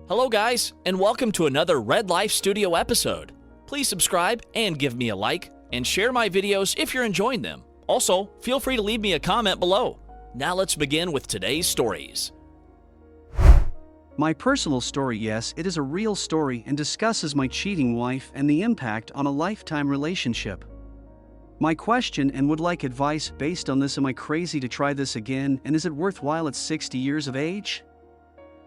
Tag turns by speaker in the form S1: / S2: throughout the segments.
S1: Hello guys, and welcome to another Red Life Studio episode. Please subscribe and give me a like, and share my videos if you're enjoying them. Also, feel free to leave me a comment below. Now let's begin with today's stories.
S2: My personal story, yes, it is a real story and discusses my cheating wife and the impact on a lifetime relationship. My question and would like advice based on this: am I crazy to try this again, and is it worthwhile at 60 years of age?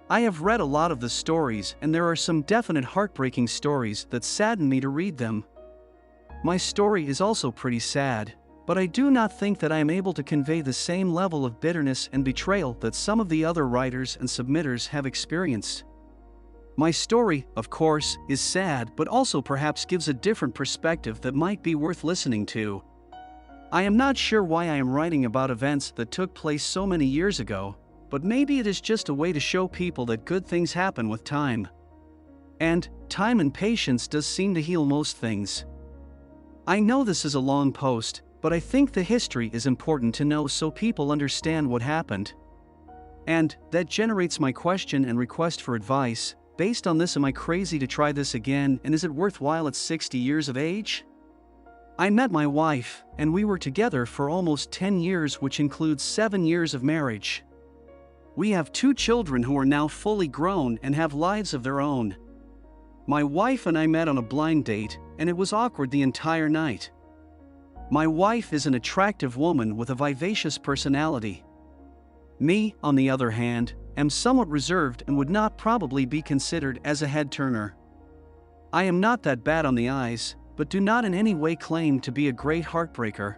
S2: I have read a lot of the stories, and there are some definite heartbreaking stories that sadden me to read them. My story is also pretty sad, but I do not think that I am able to convey the same level of bitterness and betrayal that some of the other writers and submitters have experienced. My story, of course, is sad, but also perhaps gives a different perspective that might be worth listening to. I am not sure why I am writing about events that took place so many years ago, but maybe it is just a way to show people that good things happen with time. And time and patience does seem to heal most things. I know this is a long post, but I think the history is important to know so people understand what happened. And that generates my question and request for advice. Based on this, am I crazy to try this again, and is it worthwhile at 60 years of age? I met my wife, and we were together for almost 10 years, which includes 7 years of marriage. We have 2 children who are now fully grown and have lives of their own. My wife and I met on a blind date, and it was awkward the entire night. My wife is an attractive woman with a vivacious personality. Me, on the other hand, am somewhat reserved and would not probably be considered as a head-turner. I am not that bad on the eyes, but do not in any way claim to be a great heartbreaker.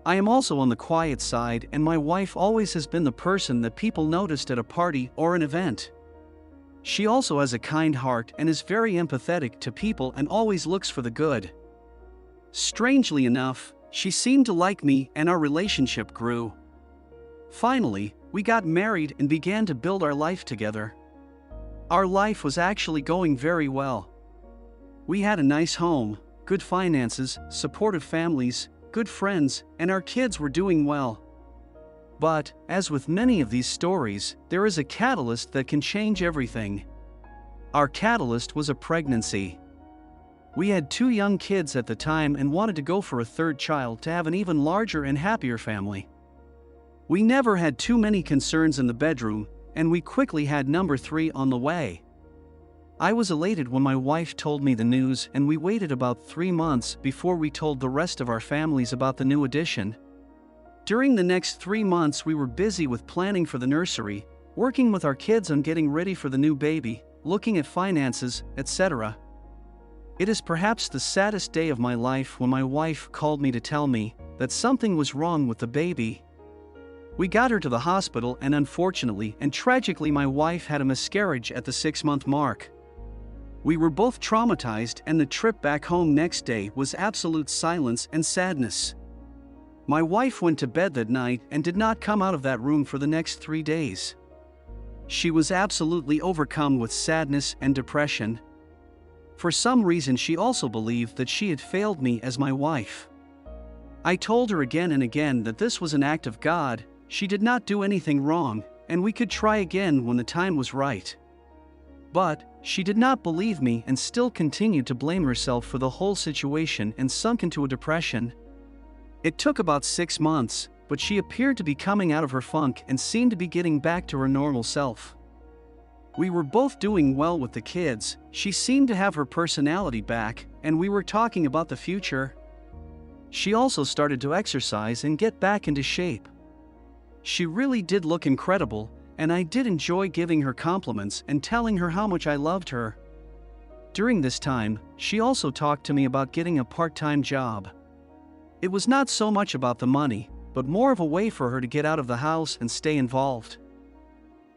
S2: I am also on the quiet side, and my wife always has been the person that people noticed at a party or an event. She also has a kind heart and is very empathetic to people and always looks for the good. Strangely enough, she seemed to like me and our relationship grew. Finally, we got married and began to build our life together. Our life was actually going very well. We had a nice home, good finances, supportive families, good friends, and our kids were doing well. But, as with many of these stories, there is a catalyst that can change everything. Our catalyst was a pregnancy. We had 2 young kids at the time and wanted to go for a 3rd child to have an even larger and happier family. We never had too many concerns in the bedroom, and we quickly had number 3 on the way. I was elated when my wife told me the news, and we waited about 3 months before we told the rest of our families about the new addition. During the next 3 months, we were busy with planning for the nursery, working with our kids on getting ready for the new baby, looking at finances, etc. It is perhaps the saddest day of my life when my wife called me to tell me that something was wrong with the baby. We got her to the hospital, and unfortunately and tragically, my wife had a miscarriage at the 6-month mark. We were both traumatized, and the trip back home next day was absolute silence and sadness. My wife went to bed that night and did not come out of that room for the next 3 days. She was absolutely overcome with sadness and depression. For some reason, she also believed that she had failed me as my wife. I told her again and again that this was an act of God. She did not do anything wrong, and we could try again when the time was right. But she did not believe me and still continued to blame herself for the whole situation and sunk into a depression. It took about 6 months, but she appeared to be coming out of her funk and seemed to be getting back to her normal self. We were both doing well with the kids, she seemed to have her personality back, and we were talking about the future. She also started to exercise and get back into shape. She really did look incredible, and I did enjoy giving her compliments and telling her how much I loved her. During this time, she also talked to me about getting a part-time job. It was not so much about the money, but more of a way for her to get out of the house and stay involved.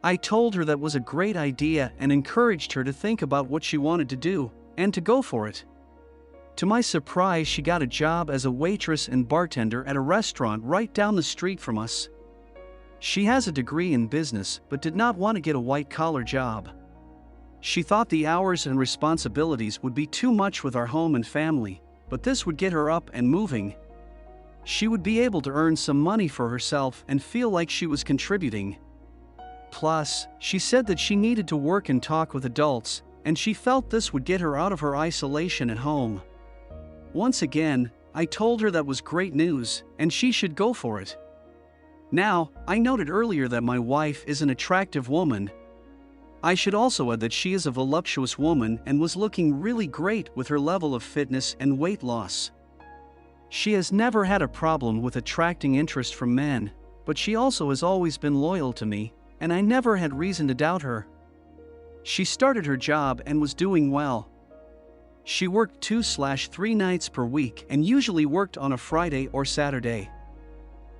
S2: I told her that was a great idea and encouraged her to think about what she wanted to do, and to go for it. To my surprise, she got a job as a waitress and bartender at a restaurant right down the street from us. She has a degree in business, but did not want to get a white-collar job. She thought the hours and responsibilities would be too much with our home and family, but this would get her up and moving. She would be able to earn some money for herself and feel like she was contributing. Plus, she said that she needed to work and talk with adults, and she felt this would get her out of her isolation at home. Once again, I told her that was great news, and she should go for it. Now, I noted earlier that my wife is an attractive woman. I should also add that she is a voluptuous woman and was looking really great with her level of fitness and weight loss. She has never had a problem with attracting interest from men, but she also has always been loyal to me, and I never had reason to doubt her. She started her job and was doing well. She worked 2/3 nights per week and usually worked on a Friday or Saturday.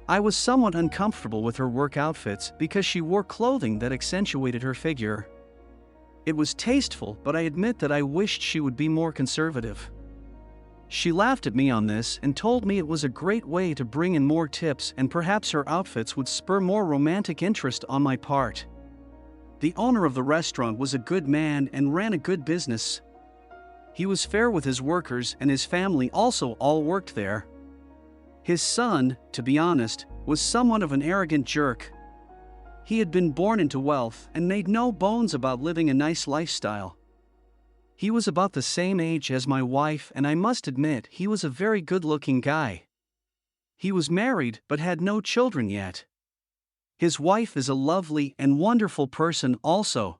S2: I was somewhat uncomfortable with her work outfits because she wore clothing that accentuated her figure. It was tasteful, but I admit that I wished she would be more conservative. She laughed at me on this and told me it was a great way to bring in more tips and perhaps her outfits would spur more romantic interest on my part. The owner of the restaurant was a good man and ran a good business. He was fair with his workers and his family also all worked there. His son, to be honest, was somewhat of an arrogant jerk. He had been born into wealth and made no bones about living a nice lifestyle. He was about the same age as my wife and I must admit he was a very good-looking guy. He was married but had no children yet. His wife is a lovely and wonderful person also.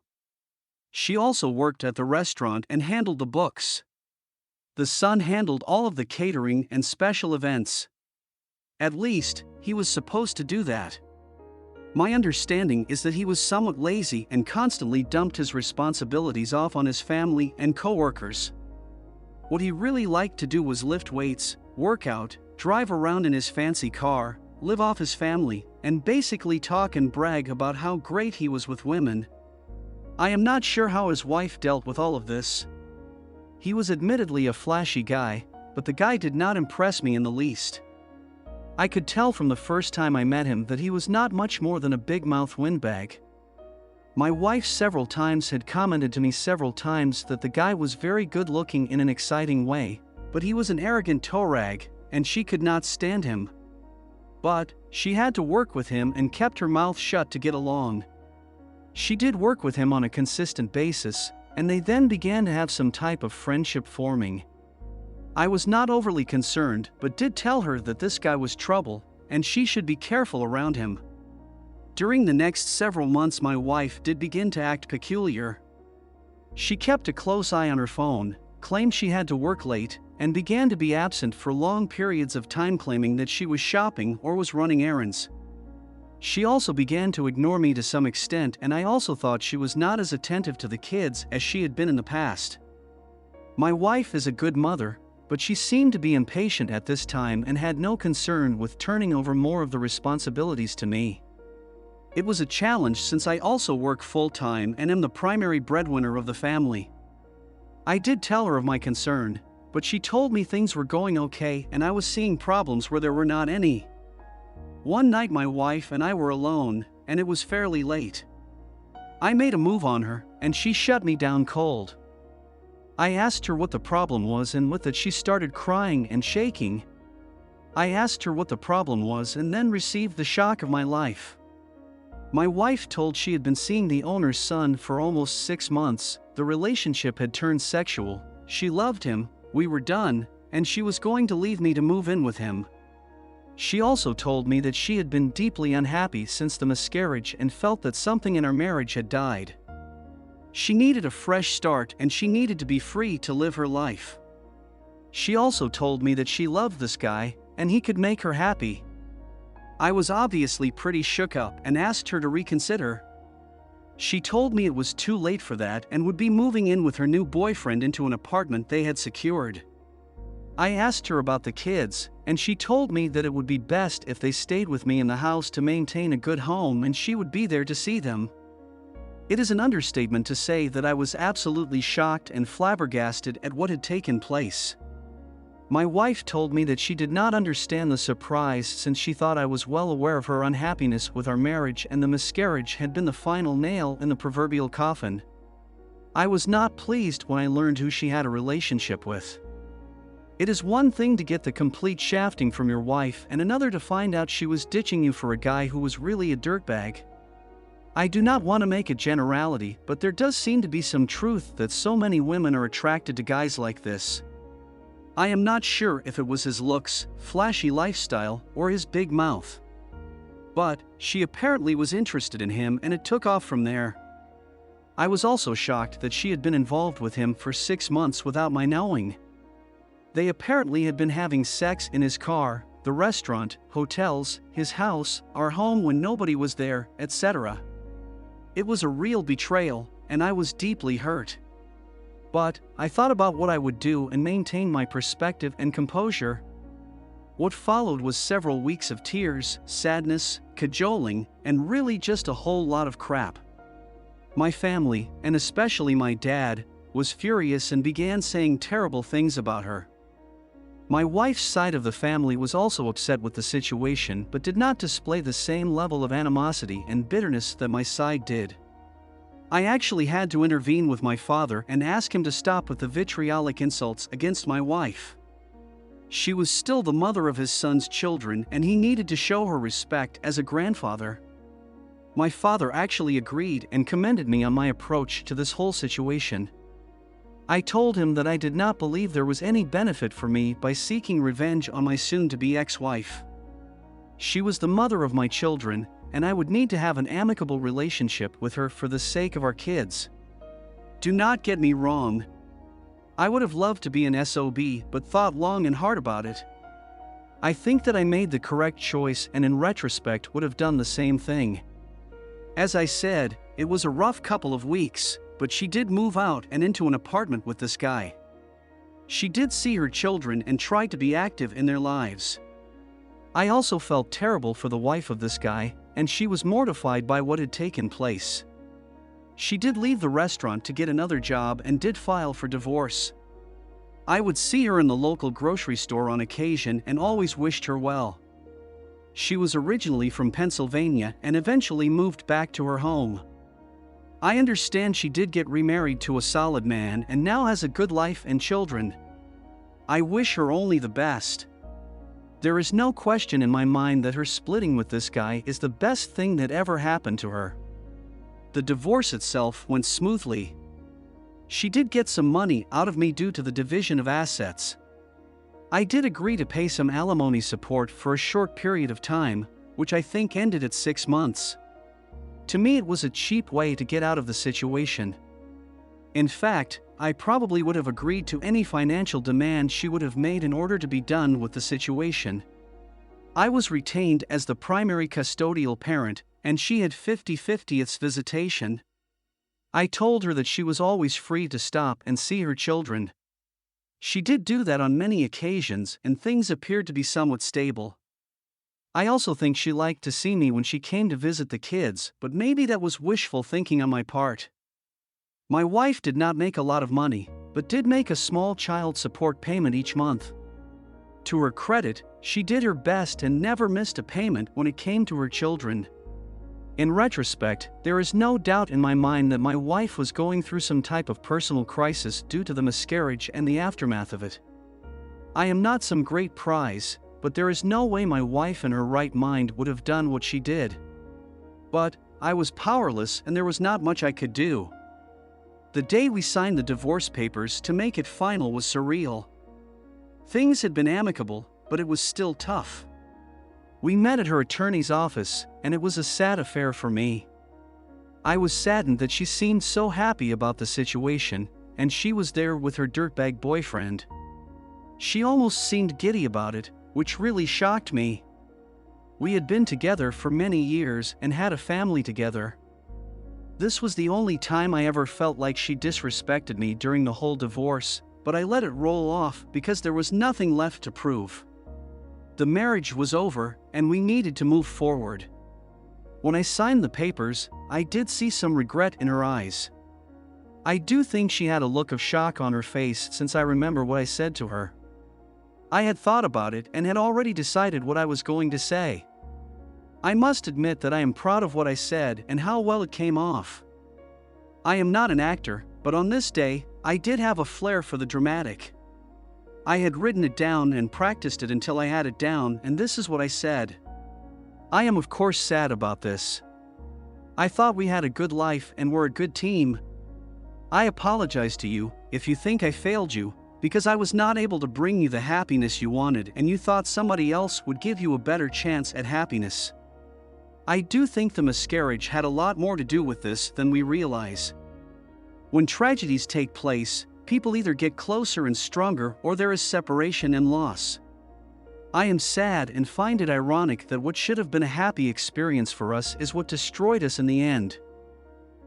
S2: She also worked at the restaurant and handled the books. The son handled all of the catering and special events. At least, he was supposed to do that. My understanding is that he was somewhat lazy and constantly dumped his responsibilities off on his family and coworkers. What he really liked to do was lift weights, work out, drive around in his fancy car, live off his family, and basically talk and brag about how great he was with women. I am not sure how his wife dealt with all of this. He was admittedly a flashy guy, but the guy did not impress me in the least. I could tell from the first time I met him that he was not much more than a big-mouth windbag. My wife several times had commented to me several times that the guy was very good-looking in an exciting way, but he was an arrogant toe rag, and she could not stand him. But she had to work with him and kept her mouth shut to get along. She did work with him on a consistent basis, and they then began to have some type of friendship forming. I was not overly concerned, but did tell her that this guy was trouble, and she should be careful around him. During the next several months my wife did begin to act peculiar. She kept a close eye on her phone, claimed she had to work late, and began to be absent for long periods of time claiming that she was shopping or was running errands. She also began to ignore me to some extent and I also thought she was not as attentive to the kids as she had been in the past. My wife is a good mother, but she seemed to be impatient at this time and had no concern with turning over more of the responsibilities to me. It was a challenge since I also work full-time and am the primary breadwinner of the family. I did tell her of my concern, but she told me things were going okay and I was seeing problems where there were not any. One night my wife and I were alone, and it was fairly late. I made a move on her, and she shut me down cold. I asked her what the problem was and with it she started crying and shaking. I asked her what the problem was and then received the shock of my life. My wife told she had been seeing the owner's son for almost 6 months, the relationship had turned sexual, she loved him, we were done, and she was going to leave me to move in with him. She also told me that she had been deeply unhappy since the miscarriage and felt that something in our marriage had died. She needed a fresh start and she needed to be free to live her life. She also told me that she loved this guy and he could make her happy. I was obviously pretty shook up and asked her to reconsider. She told me it was too late for that and would be moving in with her new boyfriend into an apartment they had secured. I asked her about the kids, and she told me that it would be best if they stayed with me in the house to maintain a good home and she would be there to see them. It is an understatement to say that I was absolutely shocked and flabbergasted at what had taken place. My wife told me that she did not understand the surprise since she thought I was well aware of her unhappiness with our marriage and the miscarriage had been the final nail in the proverbial coffin. I was not pleased when I learned who she had a relationship with. It is one thing to get the complete shafting from your wife and another to find out she was ditching you for a guy who was really a dirtbag. I do not want to make a generality, but there does seem to be some truth that so many women are attracted to guys like this. I am not sure if it was his looks, flashy lifestyle, or his big mouth. But she apparently was interested in him and it took off from there. I was also shocked that she had been involved with him for 6 months without my knowing. They apparently had been having sex in his car, the restaurant, hotels, his house, our home when nobody was there, etc. It was a real betrayal, and I was deeply hurt. But I thought about what I would do and maintain my perspective and composure. What followed was several weeks of tears, sadness, cajoling, and really just a whole lot of crap. My family, and especially my dad, was furious and began saying terrible things about her. My wife's side of the family was also upset with the situation but did not display the same level of animosity and bitterness that my side did. I actually had to intervene with my father and ask him to stop with the vitriolic insults against my wife. She was still the mother of his son's children and he needed to show her respect as a grandfather. My father actually agreed and commended me on my approach to this whole situation. I told him that I did not believe there was any benefit for me by seeking revenge on my soon-to-be ex-wife. She was the mother of my children, and I would need to have an amicable relationship with her for the sake of our kids. Do not get me wrong. I would have loved to be an SOB but thought long and hard about it. I think that I made the correct choice and in retrospect would have done the same thing. As I said, it was a rough couple of weeks, but she did move out and into an apartment with this guy. She did see her children and tried to be active in their lives. I also felt terrible for the wife of this guy, and she was mortified by what had taken place. She did leave the restaurant to get another job and did file for divorce. I would see her in the local grocery store on occasion and always wished her well. She was originally from Pennsylvania and eventually moved back to her home. I understand she did get remarried to a solid man and now has a good life and children. I wish her only the best. There is no question in my mind that her splitting with this guy is the best thing that ever happened to her. The divorce itself went smoothly. She did get some money out of me due to the division of assets. I did agree to pay some alimony support for a short period of time, which I think ended at 6 months. To me, it was a cheap way to get out of the situation. In fact, I probably would have agreed to any financial demand she would have made in order to be done with the situation. I was retained as the primary custodial parent, and she had 50/50 visitation. I told her that she was always free to stop and see her children. She did do that on many occasions, and things appeared to be somewhat stable. I also think she liked to see me when she came to visit the kids, but maybe that was wishful thinking on my part. My wife did not make a lot of money, but did make a small child support payment each month. To her credit, she did her best and never missed a payment when it came to her children. In retrospect, there is no doubt in my mind that my wife was going through some type of personal crisis due to the miscarriage and the aftermath of it. I am not some great prize, but there is no way my wife in her right mind would have done what she did. But I was powerless and there was not much I could do. The day we signed the divorce papers to make it final was surreal. Things had been amicable, but it was still tough. We met at her attorney's office, and it was a sad affair for me. I was saddened that she seemed so happy about the situation, and she was there with her dirtbag boyfriend. She almost seemed giddy about it, which really shocked me. We had been together for many years and had a family together. This was the only time I ever felt like she disrespected me during the whole divorce, but I let it roll off because there was nothing left to prove. The marriage was over, and we needed to move forward. When I signed the papers, I did see some regret in her eyes. I do think she had a look of shock on her face since I remember what I said to her. I had thought about it and had already decided what I was going to say. I must admit that I am proud of what I said and how well it came off. I am not an actor, but on this day, I did have a flair for the dramatic. I had written it down and practiced it until I had it down, and this is what I said. I am of course sad about this. I thought we had a good life and were a good team. I apologize to you if you think I failed you, because I was not able to bring you the happiness you wanted and you thought somebody else would give you a better chance at happiness. I do think the miscarriage had a lot more to do with this than we realize. When tragedies take place, people either get closer and stronger or there is separation and loss. I am sad and find it ironic that what should have been a happy experience for us is what destroyed us in the end.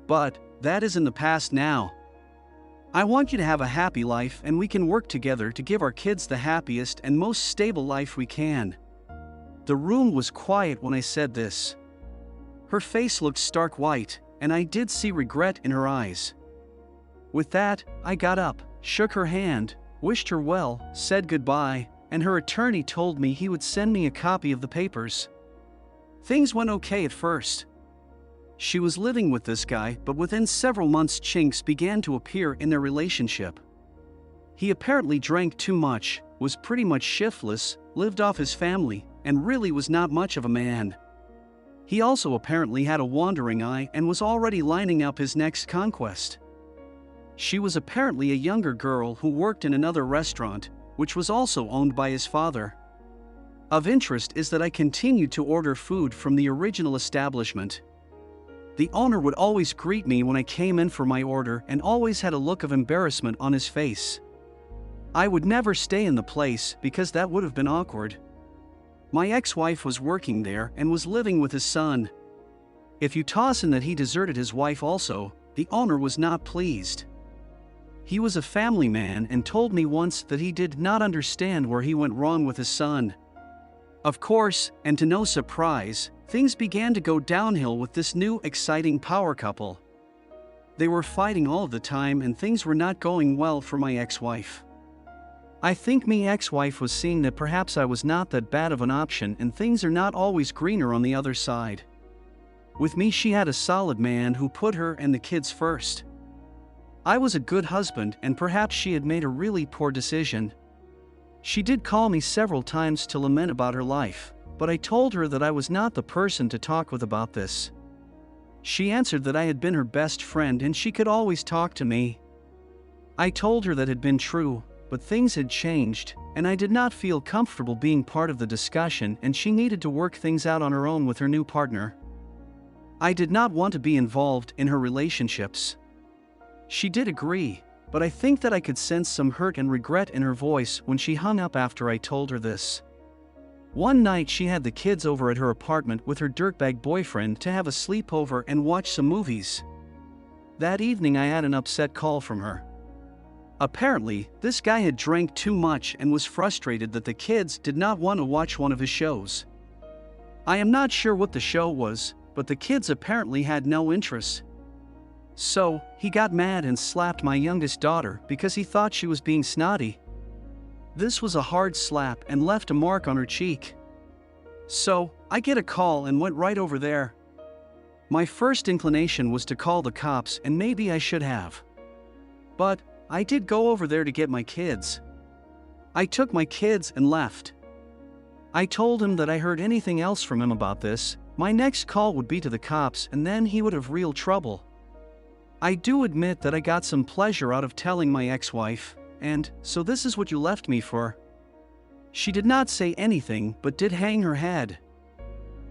S2: But that is in the past now. I want you to have a happy life and we can work together to give our kids the happiest and most stable life we can. The room was quiet when I said this. Her face looked stark white, and I did see regret in her eyes. With that, I got up, shook her hand, wished her well, said goodbye, and her attorney told me he would send me a copy of the papers. Things went okay at first. She was living with this guy, but within several months chinks began to appear in their relationship. He apparently drank too much, was pretty much shiftless, lived off his family, and really was not much of a man. He also apparently had a wandering eye and was already lining up his next conquest. She was apparently a younger girl who worked in another restaurant, which was also owned by his father. Of interest is that I continued to order food from the original establishment. The owner would always greet me when I came in for my order and always had a look of embarrassment on his face. I would never stay in the place because that would have been awkward. My ex-wife was working there and was living with his son. If you toss in that he deserted his wife also, the owner was not pleased. He was a family man and told me once that he did not understand where he went wrong with his son. Of course, and to no surprise, things began to go downhill with this new exciting power couple. They were fighting all of the time and things were not going well for my ex-wife. I think my ex-wife was seeing that perhaps I was not that bad of an option and things are not always greener on the other side. With me she had a solid man who put her and the kids first. I was a good husband and perhaps she had made a really poor decision. She did call me several times to lament about her life, but I told her that I was not the person to talk with about this. She answered that I had been her best friend and she could always talk to me. I told her that had been true, but things had changed, and I did not feel comfortable being part of the discussion and she needed to work things out on her own with her new partner. I did not want to be involved in her relationships. She did agree, but I think that I could sense some hurt and regret in her voice when she hung up after I told her this. One night she had the kids over at her apartment with her dirtbag boyfriend to have a sleepover and watch some movies. That evening I had an upset call from her. Apparently, this guy had drank too much and was frustrated that the kids did not want to watch one of his shows. I am not sure what the show was, but the kids apparently had no interest. So, he got mad and slapped my youngest daughter because he thought she was being snotty. This was a hard slap and left a mark on her cheek. So, I get a call and went right over there. My first inclination was to call the cops and maybe I should have. But I did go over there to get my kids. I took my kids and left. I told him that I heard anything else from him about this, my next call would be to the cops and then he would have real trouble. I do admit that I got some pleasure out of telling my ex-wife, and so this is what you left me for. She did not say anything but did hang her head.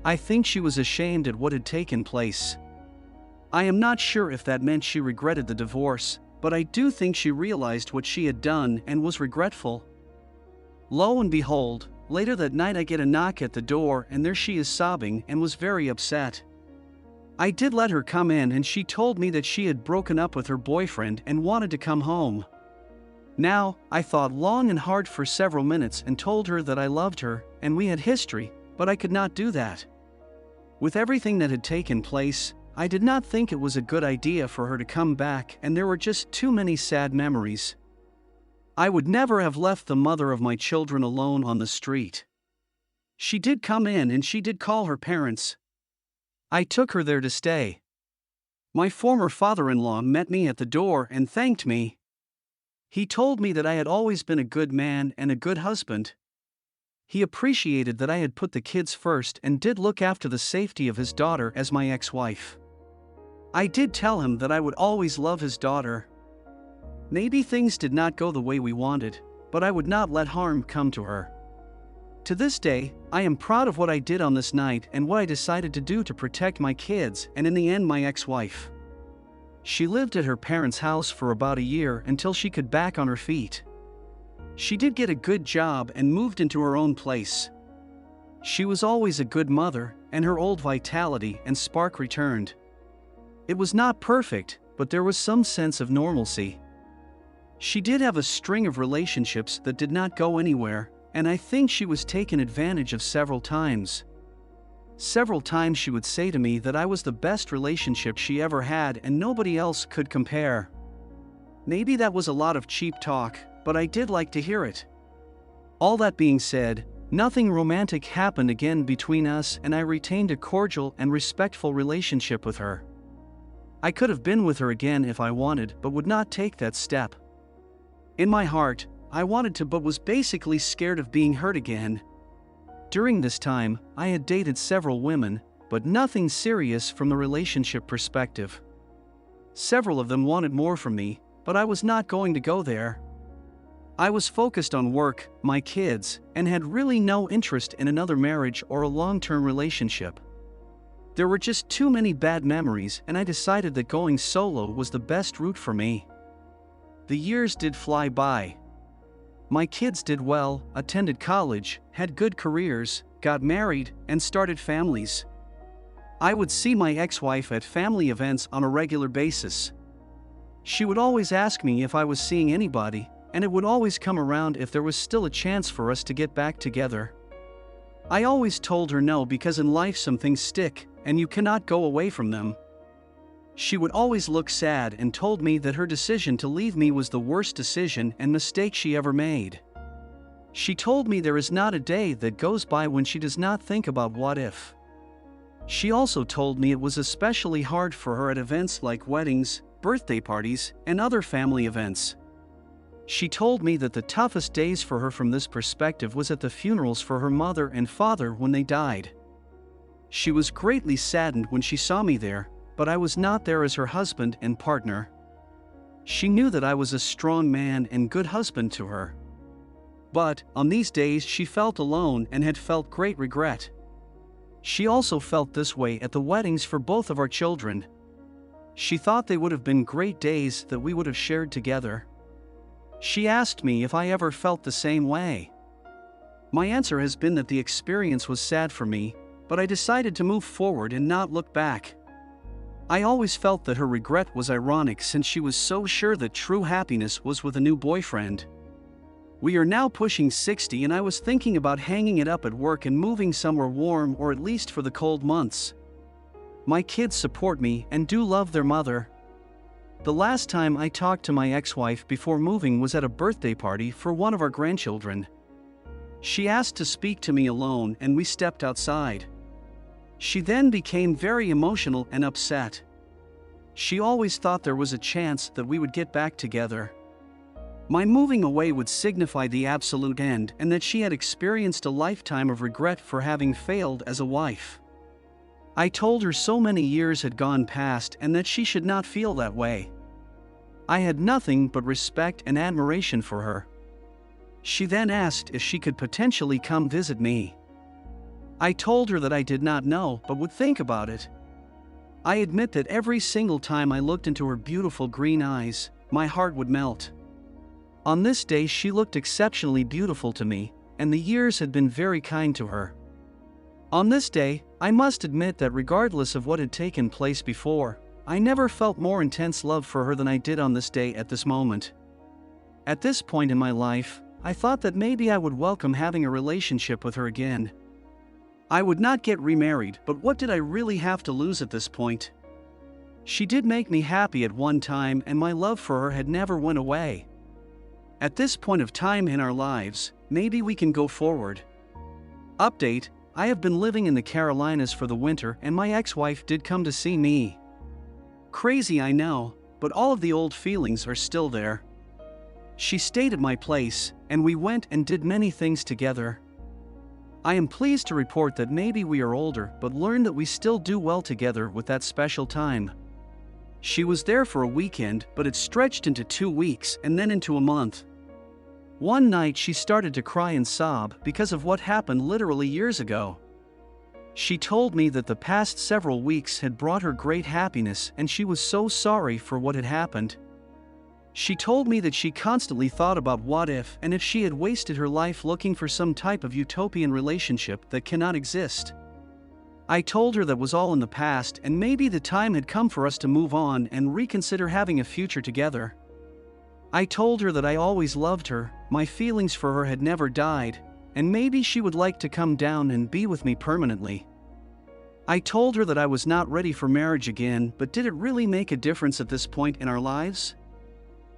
S2: I think she was ashamed at what had taken place. I am not sure if that meant she regretted the divorce, but I do think she realized what she had done and was regretful. Lo and behold, later that night I get a knock at the door and there she is sobbing and was very upset. I did let her come in and she told me that she had broken up with her boyfriend and wanted to come home. Now, I thought long and hard for several minutes and told her that I loved her and we had history, but I could not do that. With everything that had taken place, I did not think it was a good idea for her to come back and there were just too many sad memories. I would never have left the mother of my children alone on the street. She did come in and she did call her parents. I took her there to stay. My former father-in-law met me at the door and thanked me. He told me that I had always been a good man and a good husband. He appreciated that I had put the kids first and did look after the safety of his daughter as my ex-wife. I did tell him that I would always love his daughter. Maybe things did not go the way we wanted, but I would not let harm come to her. To this day, I am proud of what I did on this night and what I decided to do to protect my kids and in the end my ex-wife. She lived at her parents' house for about a year until she could back on her feet. She did get a good job and moved into her own place. She was always a good mother, and her old vitality and spark returned. It was not perfect, but there was some sense of normalcy. She did have a string of relationships that did not go anywhere, and I think she was taken advantage of several times. Several times she would say to me that I was the best relationship she ever had and nobody else could compare. Maybe that was a lot of cheap talk, but I did like to hear it. All that being said, nothing romantic happened again between us, and I retained a cordial and respectful relationship with her. I could have been with her again if I wanted, but would not take that step. In my heart, I wanted to, but was basically scared of being hurt again. During this time, I had dated several women, but nothing serious from the relationship perspective. Several of them wanted more from me, but I was not going to go there. I was focused on work, my kids, and had really no interest in another marriage or a long-term relationship. There were just too many bad memories, and I decided that going solo was the best route for me. The years did fly by. My kids did well, attended college, had good careers, got married, and started families. I would see my ex-wife at family events on a regular basis. She would always ask me if I was seeing anybody, and it would always come around if there was still a chance for us to get back together. I always told her no, because in life some things stick, and you cannot go away from them. She would always look sad and told me that her decision to leave me was the worst decision and mistake she ever made. She told me there is not a day that goes by when she does not think about what if. She also told me it was especially hard for her at events like weddings, birthday parties, and other family events. She told me that the toughest days for her from this perspective was at the funerals for her mother and father when they died. She was greatly saddened when she saw me there, but I was not there as her husband and partner. She knew that I was a strong man and good husband to her. But, on these days she felt alone and had felt great regret. She also felt this way at the weddings for both of our children. She thought they would have been great days that we would have shared together. She asked me if I ever felt the same way. My answer has been that the experience was sad for me, but I decided to move forward and not look back. I always felt that her regret was ironic since she was so sure that true happiness was with a new boyfriend. We are now pushing 60 and I was thinking about hanging it up at work and moving somewhere warm, or at least for the cold months. My kids support me and do love their mother. The last time I talked to my ex-wife before moving was at a birthday party for one of our grandchildren. She asked to speak to me alone and we stepped outside. She then became very emotional and upset. She always thought there was a chance that we would get back together. My moving away would signify the absolute end, and that she had experienced a lifetime of regret for having failed as a wife. I told her so many years had gone past and that she should not feel that way. I had nothing but respect and admiration for her. She then asked if she could potentially come visit me. I told her that I did not know, but would think about it. I admit that every single time I looked into her beautiful green eyes, my heart would melt. On this day she looked exceptionally beautiful to me, and the years had been very kind to her. On this day, I must admit that regardless of what had taken place before, I never felt more intense love for her than I did on this day at this moment. At this point in my life, I thought that maybe I would welcome having a relationship with her again. I would not get remarried, but what did I really have to lose at this point? She did make me happy at one time, and my love for her had never went away. At this point of time in our lives, maybe we can go forward. Update: I have been living in the Carolinas for the winter and my ex-wife did come to see me. Crazy, I know, but all of the old feelings are still there. She stayed at my place, and we went and did many things together. I am pleased to report that maybe we are older, but learned that we still do well together with that special time. She was there for a weekend, but it stretched into 2 weeks and then into a month. One night she started to cry and sob because of what happened literally years ago. She told me that the past several weeks had brought her great happiness and she was so sorry for what had happened. She told me that she constantly thought about what if and if she had wasted her life looking for some type of utopian relationship that cannot exist. I told her that was all in the past and maybe the time had come for us to move on and reconsider having a future together. I told her that I always loved her, my feelings for her had never died, and maybe she would like to come down and be with me permanently. I told her that I was not ready for marriage again, but did it really make a difference at this point in our lives?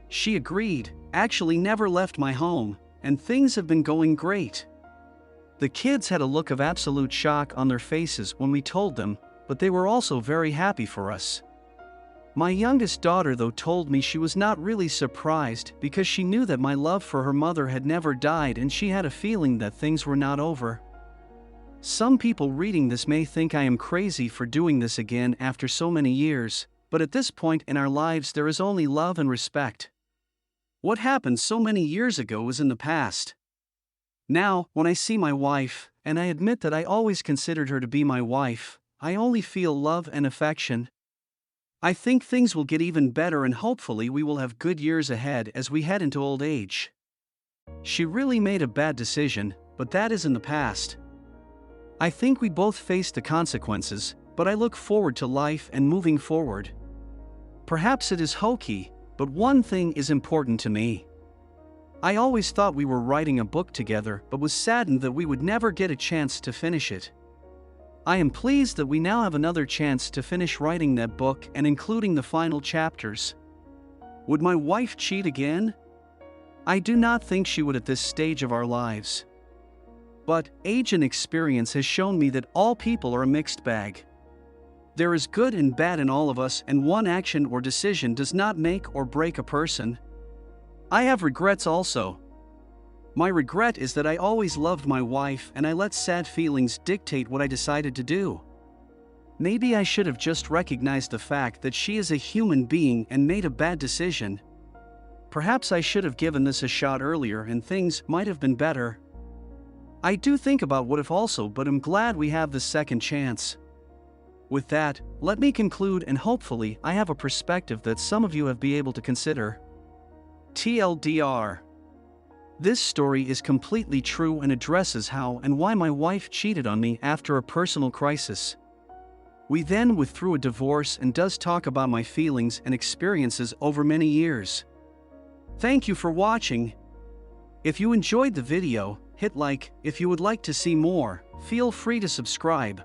S2: She agreed, actually never left my home, and things have been going great. The kids had a look of absolute shock on their faces when we told them, but they were also very happy for us. My youngest daughter though told me she was not really surprised because she knew that my love for her mother had never died and she had a feeling that things were not over. Some people reading this may think I am crazy for doing this again after so many years, but at this point in our lives there is only love and respect. What happened so many years ago was in the past. Now, when I see my wife, and I admit that I always considered her to be my wife, I only feel love and affection. I think things will get even better and hopefully we will have good years ahead as we head into old age. She really made a bad decision, but that is in the past. I think we both face the consequences, but I look forward to life and moving forward. Perhaps it is hokey, but one thing is important to me. I always thought we were writing a book together, but was saddened that we would never get a chance to finish it. I am pleased that we now have another chance to finish writing that book and including the final chapters. Would my wife cheat again? I do not think she would at this stage of our lives. But age and experience has shown me that all people are a mixed bag. There is good and bad in all of us, and one action or decision does not make or break a person. I have regrets also. My regret is that I always loved my wife and I let sad feelings dictate what I decided to do. Maybe I should have just recognized the fact that she is a human being and made a bad decision. Perhaps I should have given this a shot earlier and things might have been better. I do think about what if also, but I'm glad we have this second chance. With that, let me conclude and hopefully I have a perspective that some of you have been able to consider. TLDR. This story is completely true and addresses how and why my wife cheated on me after a personal crisis. We then went through a divorce and does talk about my feelings and experiences over many years. Thank you for watching. If you enjoyed the video, hit like. If you would like to see more, feel free to subscribe.